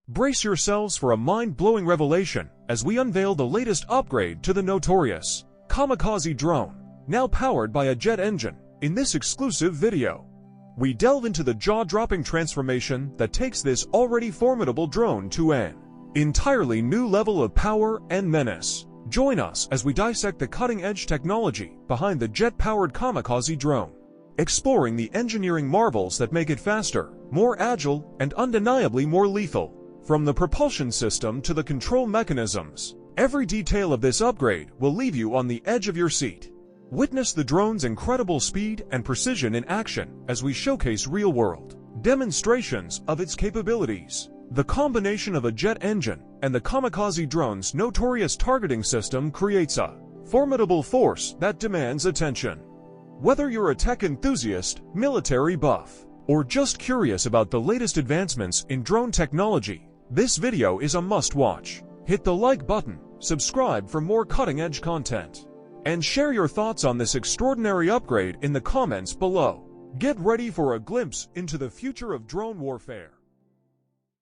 Brace yourselves for a mind-blowing revelation as we unveil the latest upgrade to the Notorious Kamikaze Drone, now powered by a jet engine. In this exclusive video, we delve into the jaw-dropping transformation that takes this already formidable drone to an entirely new level of power and menace. Join us as we dissect the cutting-edge technology behind the jet-powered Kamikaze drone, exploring the engineering marvels that make it faster, more agile, and undeniably more lethal. From the propulsion system to the control mechanisms, every detail of this upgrade will leave you on the edge of your seat. Witness the drone's incredible speed and precision in action as we showcase real-world demonstrations of its capabilities. The combination of a jet engine and the Kamikaze drone's notorious targeting system creates a formidable force that demands attention. Whether you're a tech enthusiast, military buff, or just curious about the latest advancements in drone technology, this video is a must-watch. Hit the like button, subscribe for more cutting-edge content, and share your thoughts on this extraordinary upgrade in the comments below. Get ready for a glimpse into the future of drone warfare.